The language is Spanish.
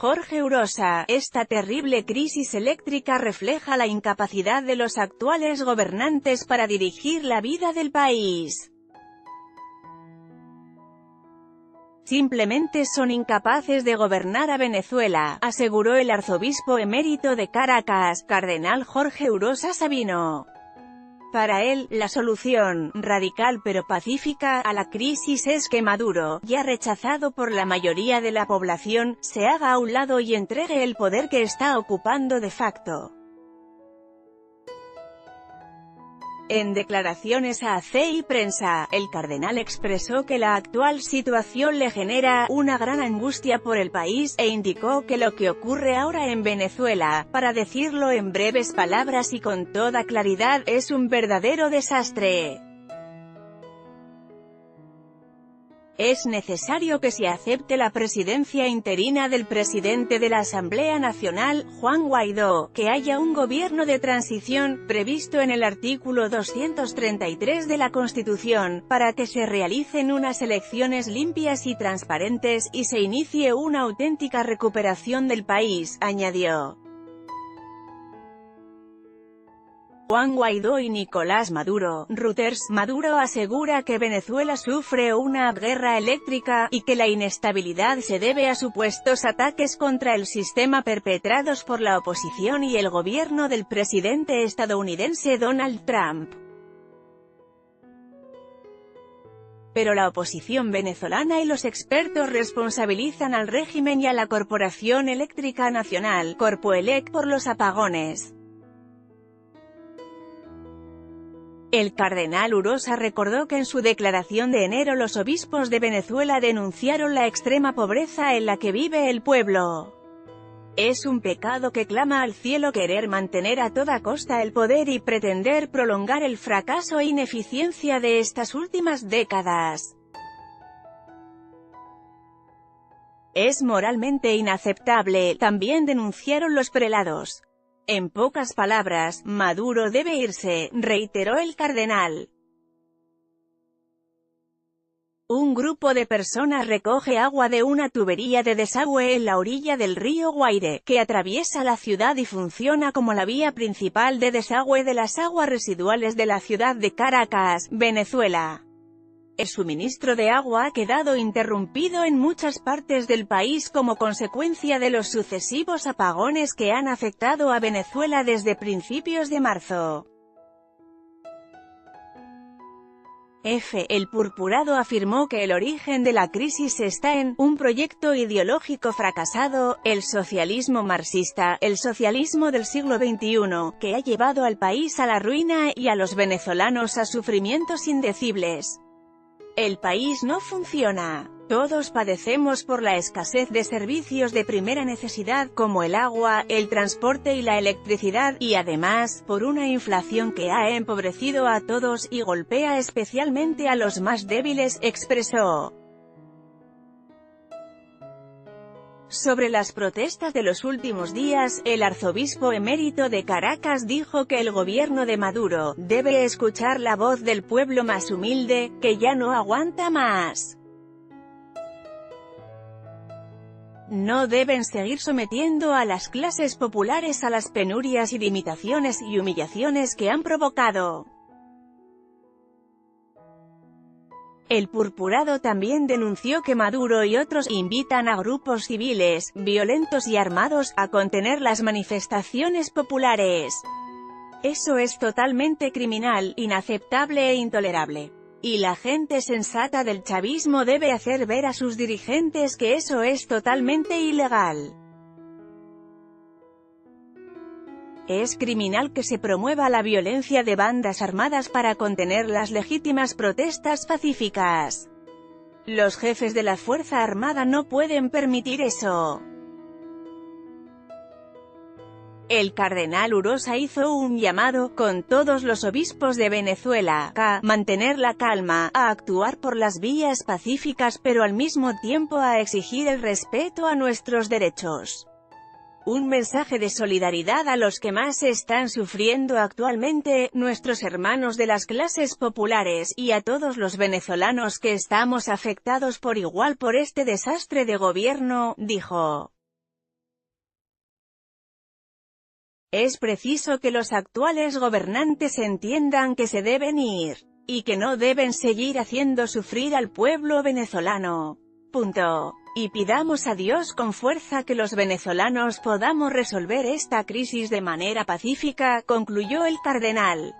Jorge Urosa, esta terrible crisis eléctrica refleja la incapacidad de los actuales gobernantes para dirigir la vida del país. Simplemente son incapaces de gobernar a Venezuela, aseguró el arzobispo emérito de Caracas, cardenal Jorge Urosa Sabino. Para él, la solución, radical pero pacífica, a la crisis es que Maduro, ya rechazado por la mayoría de la población, se haga a un lado y entregue el poder que está ocupando de facto. En declaraciones a AC y Prensa, el cardenal expresó que la actual situación le genera una gran angustia por el país, e indicó que lo que ocurre ahora en Venezuela, para decirlo en breves palabras y con toda claridad, es un verdadero desastre. Es necesario que se acepte la presidencia interina del presidente de la Asamblea Nacional, Juan Guaidó, que haya un gobierno de transición, previsto en el artículo 233 de la Constitución, para que se realicen unas elecciones limpias y transparentes, y se inicie una auténtica recuperación del país, añadió. Juan Guaidó y Nicolás Maduro. Reuters. Maduro asegura que Venezuela sufre una guerra eléctrica, y que la inestabilidad se debe a supuestos ataques contra el sistema perpetrados por la oposición y el gobierno del presidente estadounidense Donald Trump. Pero la oposición venezolana y los expertos responsabilizan al régimen y a la Corporación Eléctrica Nacional, Corpoelec, por los apagones. El cardenal Urosa recordó que en su declaración de enero los obispos de Venezuela denunciaron la extrema pobreza en la que vive el pueblo. Es un pecado que clama al cielo querer mantener a toda costa el poder y pretender prolongar el fracaso e ineficiencia de estas últimas décadas. Es moralmente inaceptable, también denunciaron los prelados. En pocas palabras, Maduro debe irse, reiteró el cardenal. Un grupo de personas recoge agua de una tubería de desagüe en la orilla del río Guaire, que atraviesa la ciudad y funciona como la vía principal de desagüe de las aguas residuales de la ciudad de Caracas, Venezuela. El suministro de agua ha quedado interrumpido en muchas partes del país como consecuencia de los sucesivos apagones que han afectado a Venezuela desde principios de marzo. El purpurado afirmó que el origen de la crisis está en un proyecto ideológico fracasado, el socialismo marxista, el socialismo del siglo XXI, que ha llevado al país a la ruina y a los venezolanos a sufrimientos indecibles. El país no funciona. Todos padecemos por la escasez de servicios de primera necesidad como el agua, el transporte y la electricidad, y además, por una inflación que ha empobrecido a todos y golpea especialmente a los más débiles, expresó. Sobre las protestas de los últimos días, el arzobispo emérito de Caracas dijo que el gobierno de Maduro debe escuchar la voz del pueblo más humilde, que ya no aguanta más. No deben seguir sometiendo a las clases populares a las penurias y limitaciones y humillaciones que han provocado. El purpurado también denunció que Maduro y otros invitan a grupos civiles, violentos y armados, a contener las manifestaciones populares. Eso es totalmente criminal, inaceptable e intolerable. Y la gente sensata del chavismo debe hacer ver a sus dirigentes que eso es totalmente ilegal. Es criminal que se promueva la violencia de bandas armadas para contener las legítimas protestas pacíficas. Los jefes de la Fuerza Armada no pueden permitir eso. El cardenal Urosa hizo un llamado, con todos los obispos de Venezuela, a mantener la calma, a actuar por las vías pacíficas pero al mismo tiempo a exigir el respeto a nuestros derechos. Un mensaje de solidaridad a los que más están sufriendo actualmente, nuestros hermanos de las clases populares, y a todos los venezolanos que estamos afectados por igual por este desastre de gobierno, dijo. Es preciso que los actuales gobernantes entiendan que se deben ir, y que no deben seguir haciendo sufrir al pueblo venezolano. Punto. Y pidamos a Dios con fuerza que los venezolanos podamos resolver esta crisis de manera pacífica, concluyó el cardenal.